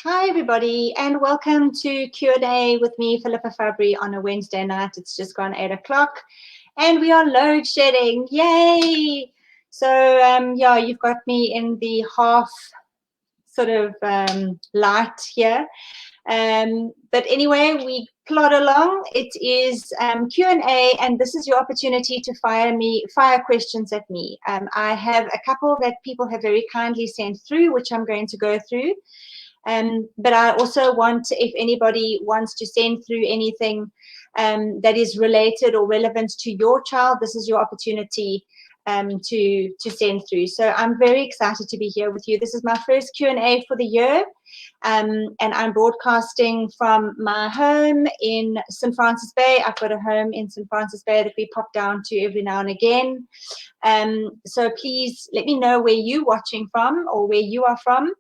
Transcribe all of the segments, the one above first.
Hi, everybody, and welcome to Q&A with me, Philippa Fabry, on a Wednesday night. It's just gone 8 o'clock, and we are load shedding. Yay! So, yeah, you've got me in the half sort of light here. But anyway, we plod along. It is Q&A, and this is your opportunity to fire questions at me. I have a couple that people have very kindly sent through, which I'm going to go through. But I also want, if anybody wants to send through anything that is related or relevant to your child, this is your opportunity to send through. So I'm very excited to be here with you. This is my first Q&A for the year, and I'm broadcasting from my home in St. Francis Bay. I've got a home in St. Francis Bay that we pop down to every now and again. So please let me know where you're watching from or where you are from.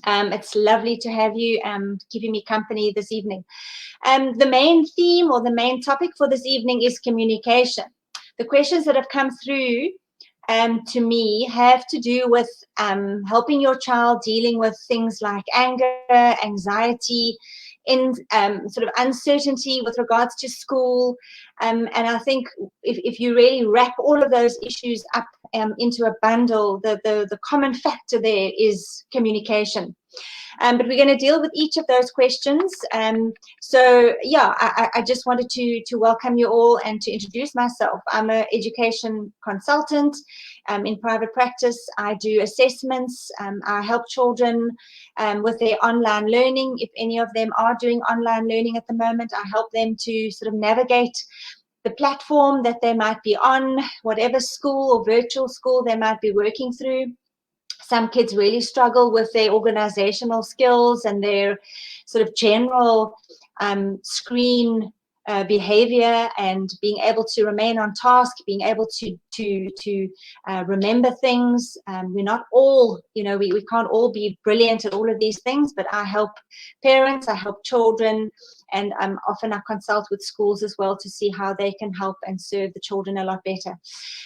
It's lovely to have you keeping me company this evening. The main theme or the main topic for this evening is communication. The questions that have come through to me have to do with helping your child dealing with things like anger, anxiety, in sort of uncertainty with regards to school. And I think if you really wrap all of those issues up into a bundle, the common factor there is communication. But we're going to deal with each of those questions. So yeah, I just wanted to welcome you all and to introduce myself. I'm an education consultant in private practice. I do assessments. I help children with their online learning. If any of them are doing online learning at the moment, I help them to sort of navigate the platform that they might be on, whatever school or virtual school they might be working through. Some kids really struggle with their organizational skills and their sort of general screen behavior and being able to remain on task, being able to remember things. We're not all, we can't all be brilliant at all of these things, but I help parents, I help children, and often I consult with schools as well to see how they can help and serve the children a lot better.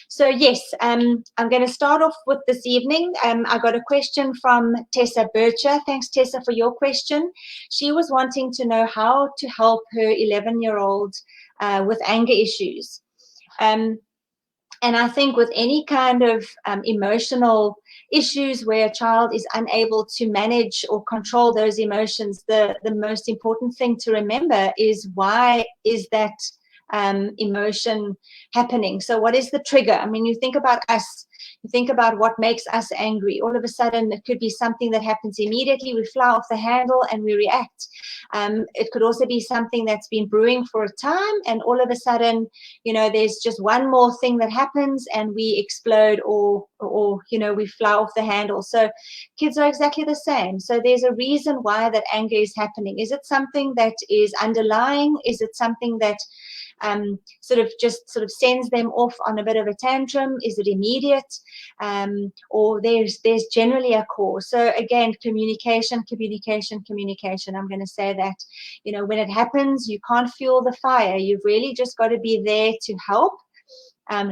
So yes, I'm going to start off with this evening. I got a question from Tessa Bircher. Thanks, Tessa, for your question. She was wanting to know how to help her 11-year-old with anger issues. And I think with any kind of emotional issues where a child is unable to manage or control those emotions, the most important thing to remember is, why is that emotion happening? So what is the trigger? I mean, you think about us, you think about what makes us angry. All of a sudden, it could be something that happens immediately. We fly off the handle and we react. It could also be something that's been brewing for a time, and all of a sudden, there's just one more thing that happens and we explode, or we fly off the handle. So kids are exactly the same. So there's a reason why that anger is happening. Is it something that is underlying? Is it something that sort of sends them off on a bit of a tantrum? Is it immediate? Or there's generally a cause. So again, communication. I'm going to say that, when it happens, you can't fuel the fire. You've really just got to be there to help,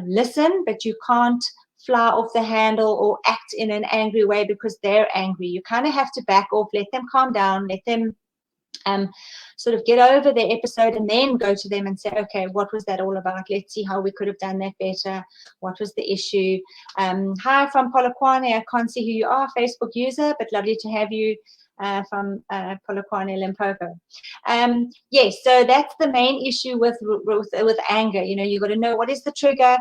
listen, but you can't fly off the handle or act in an angry way because they're angry. You kind of have to back off, let them calm down, let them sort of get over their episode, and then go to them and say, okay, what was that all about? Let's see how we could have done that better. What was the issue? Hi from Polokwane. I can't see who you are, Facebook user, but lovely to have you from Polokwane, Limpopo. Yes, so that's the main issue with anger. You've got to know what is the trigger.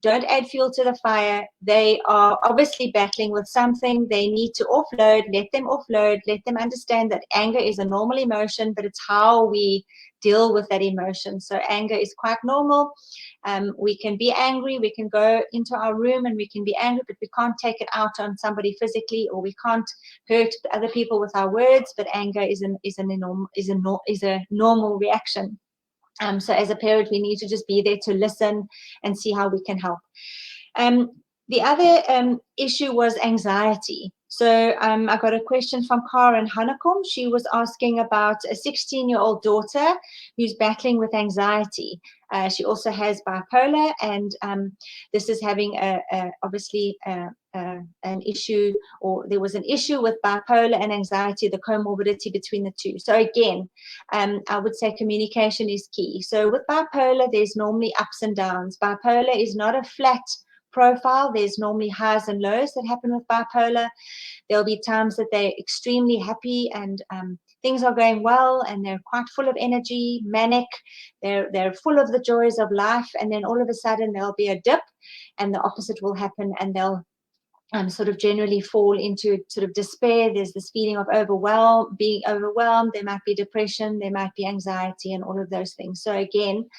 Don't add fuel to the fire. They are obviously battling with something. They need to offload. Let them offload. Let them understand that anger is a normal emotion, but it's how we deal with that emotion. So anger is quite normal. We can be angry. We can go into our room and we can be angry, but we can't take it out on somebody physically, or we can't hurt other people with our words. But anger is a normal reaction. So as a parent, we need to just be there to listen and see how we can help. The other issue was anxiety. So I got a question from Karen Hanekom. She was asking about a 16-year-old daughter who's battling with anxiety. She also has bipolar, and this is having obviously an issue, or there was an issue with bipolar and anxiety, the comorbidity between the two. So again, I would say communication is key. So with bipolar, there's normally ups and downs. Bipolar is not a flat profile. There's normally highs and lows that happen with bipolar. There'll be times that they're extremely happy and things are going well and they're quite full of energy, manic, they're full of the joys of life, and then all of a sudden there'll be a dip and the opposite will happen, and they'll sort of generally fall into sort of despair. There's this feeling of being overwhelmed. There might be depression, there might be anxiety, and all of those things. So again,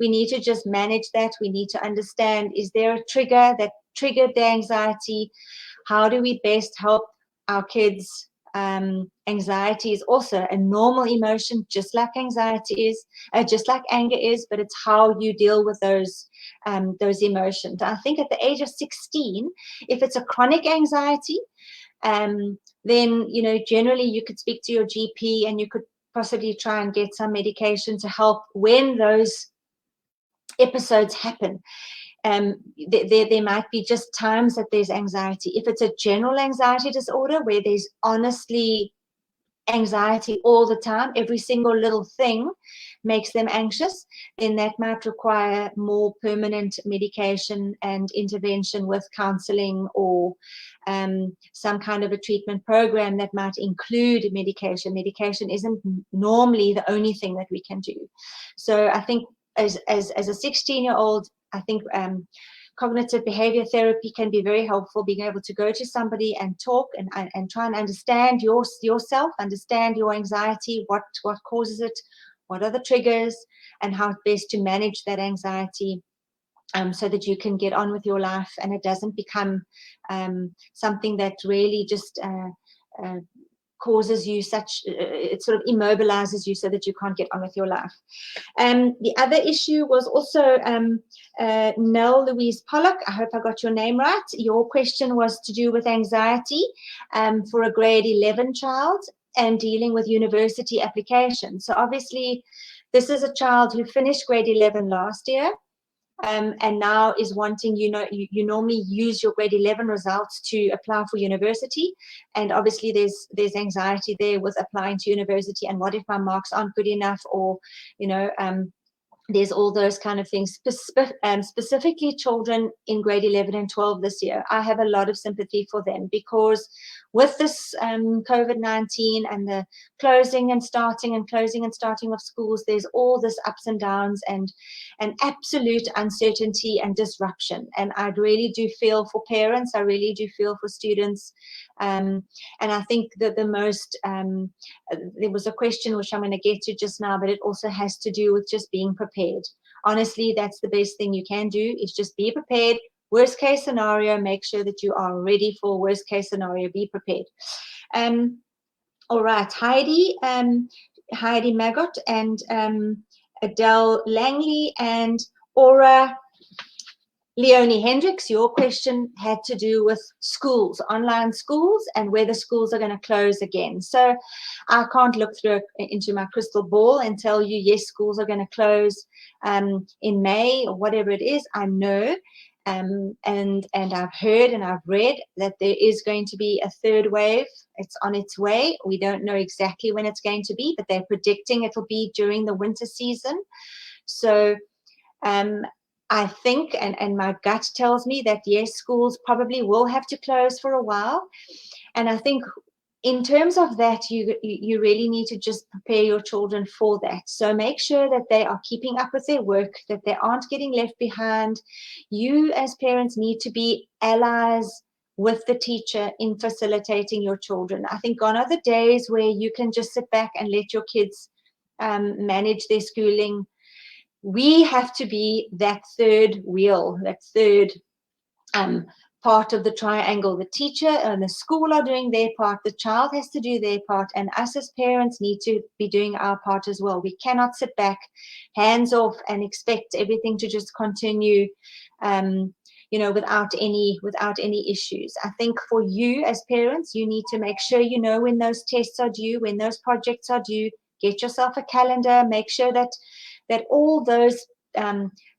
we need to just manage that. We need to understand, is there a trigger that triggered the anxiety? How do we best help our kids? Anxiety is also a normal emotion, just like anxiety is, just like anger is, but it's how you deal with those emotions. I think at the age of 16, if it's a chronic anxiety, then, you know, generally you could speak to your GP and you could possibly try and get some medication to help when those episodes happen. There might be just times that there's anxiety. If it's a general anxiety disorder where there's honestly anxiety all the time, every single little thing makes them anxious, then that might require more permanent medication and intervention with counseling, or some kind of a treatment program that might include medication. Medication isn't normally the only thing that we can do. So I think as a 16-year-old, I think cognitive behavior therapy can be very helpful, being able to go to somebody and talk and try and understand yourself, understand your anxiety, what causes it, what are the triggers, and how best to manage that anxiety, so that you can get on with your life and it doesn't become something that really just causes you it sort of immobilizes you so that you can't get on with your life. The other issue was also Nell Louise Pollock. I hope I got your name right. Your question was to do with anxiety for a grade 11 child and dealing with university applications. So obviously, this is a child who finished grade 11 last year. And now is wanting, you normally use your grade 11 results to apply for university, and obviously there's anxiety there with applying to university, and what if my marks aren't good enough, or there's all those kind of things. Specifically children in grade 11 and 12 this year, I have a lot of sympathy for them, because with this COVID-19 and the closing and starting of schools, there's all this ups and downs and absolute uncertainty and disruption. And I really do feel for parents. I really do feel for students. And I think that the most, there was a question which I'm going to get to just now, but it also has to do with just being prepared. Honestly, that's the best thing you can do, is just be prepared. Worst case scenario, make sure that you are ready for worst case scenario. Be prepared. All right, Heidi Maggot and Adele Langley and Aura Leonie Hendricks, your question had to do with schools, online schools, and whether schools are going to close again. So I can't look into my crystal ball and tell you, yes, schools are going to close in May or whatever it is. I know, and I've heard and I've read that there is going to be a third wave. It's on its way. We don't know exactly when it's going to be, but they're predicting it'll be during the winter season. So I think, and my gut tells me that, yes, schools probably will have to close for a while. And I think in terms of that, you really need to just prepare your children for that. So make sure that they are keeping up with their work, that they aren't getting left behind. You as parents need to be allies with the teacher in facilitating your children. I think gone are the days where you can just sit back and let your kids manage their schooling. We have to be that third wheel, that third part of the triangle. The teacher and the school are doing their part, the child has to do their part, and us as parents need to be doing our part as well. We cannot sit back, hands off, and expect everything to just continue without any issues. I think for you as parents, you need to make sure you know when those tests are due, when those projects are due. Get yourself a calendar. Make sure that all those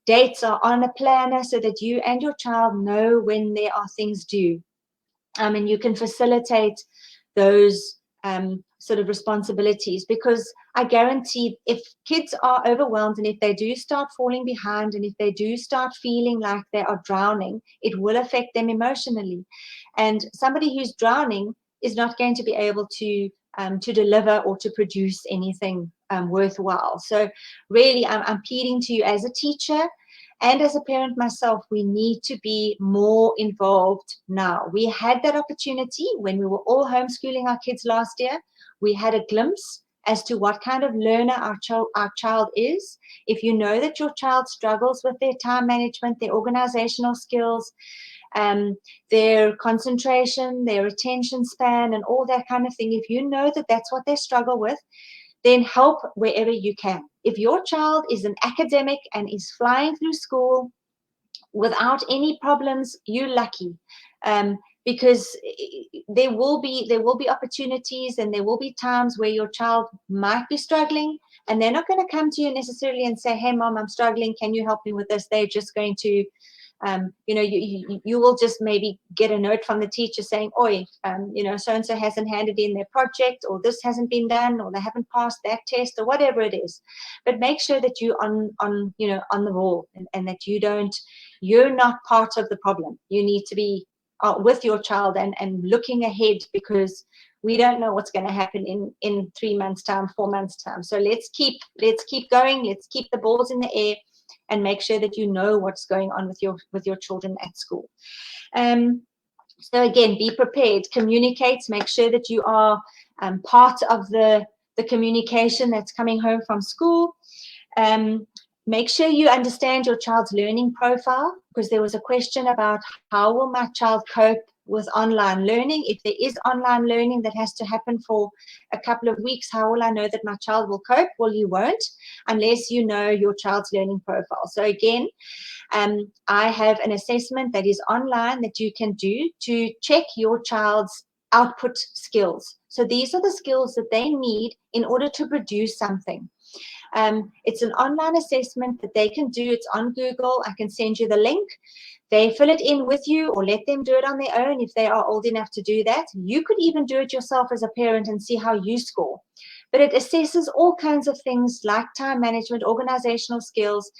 dates are on a planner so that you and your child know when there are things due. And you can facilitate those sort of responsibilities, because I guarantee if kids are overwhelmed and if they do start falling behind and if they do start feeling like they are drowning, it will affect them emotionally. And somebody who's drowning is not going to be able to deliver or to produce anything worthwhile. So really, I'm pleading to you as a teacher and as a parent myself, we need to be more involved now. We had that opportunity when we were all homeschooling our kids last year. We had a glimpse as to what kind of learner our child is. If you know that your child struggles with their time management, their organizational skills, their concentration, their attention span, and all that kind of thing, if you know that that's what they struggle with, then help wherever you can. If your child is an academic and is flying through school without any problems, you're lucky. Because there will be opportunities and there will be times where your child might be struggling, and they're not going to come to you necessarily and say, "Hey, mom, I'm struggling. Can you help me with this?" They're just going to you will just maybe get a note from the teacher saying, "Oi, so-and-so hasn't handed in their project, or this hasn't been done, or they haven't passed that test," or whatever it is. But make sure that you're on the ball, and that you're not part of the problem. You need to be with your child and looking ahead, because we don't know what's going to happen in 3 months' time, 4 months' time. So let's keep going. Let's keep the balls in the air and make sure that you know what's going on with your children at school. So again, be prepared, communicate, make sure that you are part of the communication that's coming home from school. Make sure you understand your child's learning profile, because there was a question about how will my child cope with online learning. If there is online learning that has to happen for a couple of weeks, how will I know that my child will cope? Well, you won't unless you know your child's learning profile. So again, I have an assessment that is online that you can do to check your child's output skills. So these are the skills that they need in order to produce something. It's an online assessment that they can do. It's on Google. I can send you the link. They fill it in with you, or let them do it on their own if they are old enough to do that. You could even do it yourself as a parent and see how you score. But it assesses all kinds of things like time management, organizational skills,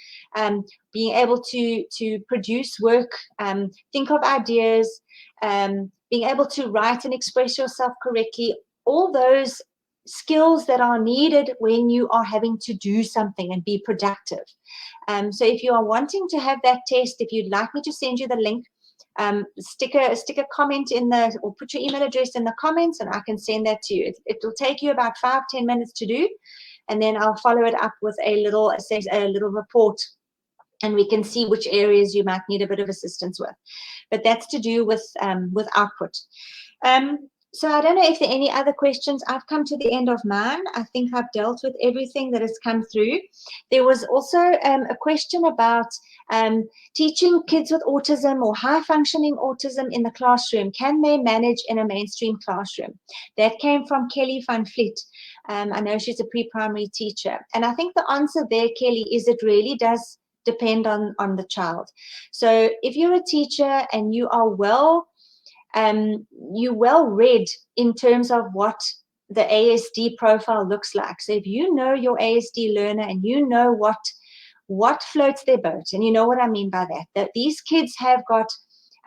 being able to produce work, think of ideas, being able to write and express yourself correctly, all those skills that are needed when you are having to do something and be productive. So if you are wanting to have that test, if you'd like me to send you the link, stick a comment or put your email address in the comments, and I can send that to you. It will take you about 5-10 minutes to do, and then I'll follow it up with a little report, and we can see which areas you might need a bit of assistance with. But that's to do with output. So I don't know if there are any other questions. I've come to the end of mine. I think I've dealt with everything that has come through. There was also a question about teaching kids with autism or high-functioning autism in the classroom. Can they manage in a mainstream classroom? That came from Kelly van Vliet. I know she's a pre-primary teacher. And I think the answer there, Kelly, is it really does depend on the child. So if you're a teacher and you are you're well read in terms of what the ASD profile looks like. So if you know your ASD learner and you know what floats their boat, and you know what I mean by that these kids have got,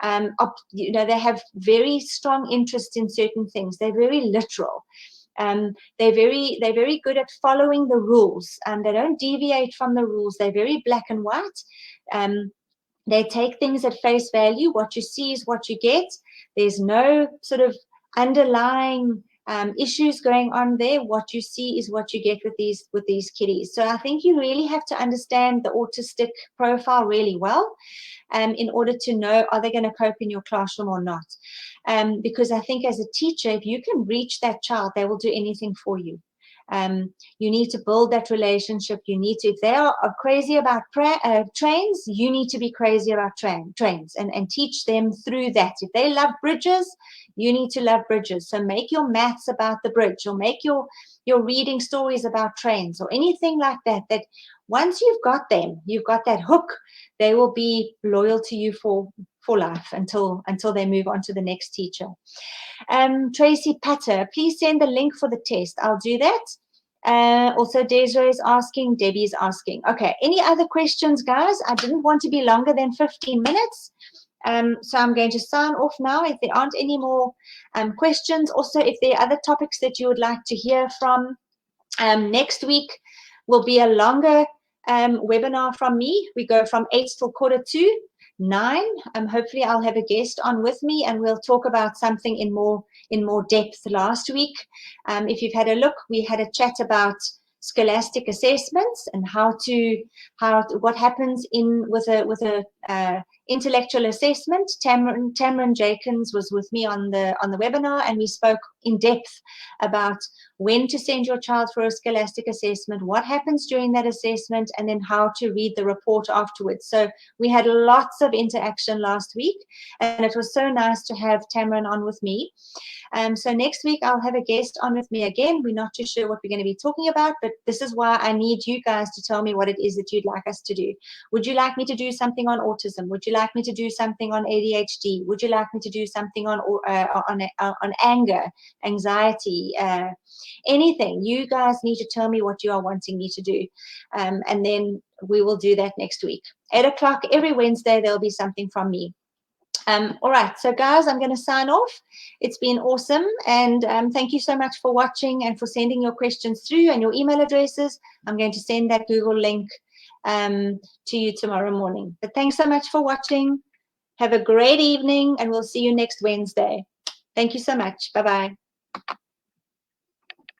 they have very strong interest in certain things. They're very literal. They're very good at following the rules. They don't deviate from the rules. They're very black and white. They take things at face value. What you see is what you get. There's no sort of underlying issues going on there. What you see is what you get with these kiddies. So I think you really have to understand the autistic profile really well in order to know, are they going to cope in your classroom or not? Because I think as a teacher, if you can reach that child, they will do anything for you. You need to build that relationship. You need to, if they are crazy about trains, you need to be crazy about trains and teach them through that. If they love bridges, you need to love bridges. So make your maths about the bridge, or make your reading stories about trains, or anything like that, that once you've got them, you've got that hook, they will be loyal to you for life until they move on to the next teacher. Tracy Patter, please send the link for the test. I'll do that. Also, Desiree is asking, Debbie is asking. Okay, any other questions, guys? I didn't want to be longer than 15 minutes. So I'm going to sign off now if there aren't any more questions. Also, if there are other topics that you would like to hear from, next week will be a longer webinar from me. We go from 8 till 8:45. Hopefully I'll have a guest on with me, and we'll talk about something in more depth. Last week, if you've had a look, we had a chat about scholastic assessments and what happens with a intellectual assessment. Tamron Jenkins was with me on the webinar, and we spoke in depth about when to send your child for a scholastic assessment, what happens during that assessment, and then how to read the report afterwards. So we had lots of interaction last week, and it was so nice to have Tamron on with me. So next week I'll have a guest on with me again. We're not too sure what we're going to be talking about, but this is why I need you guys to tell me what it is that you'd like us to do. Would you like me to do something on autism? Would you like me to do something on ADHD? Would you like me to do something on anger, anxiety, anything? You guys need to tell me what you are wanting me to do, and then we will do that next week. 8 o'clock every Wednesday, there'll be something from me. All right, so guys, I'm going to sign off. It's been awesome, and thank you so much for watching and for sending your questions through and your email addresses. I'm going to send that Google link to you tomorrow morning. But thanks so much for watching. Have a great evening, and we'll see you next Wednesday. Thank you so much. Bye-bye.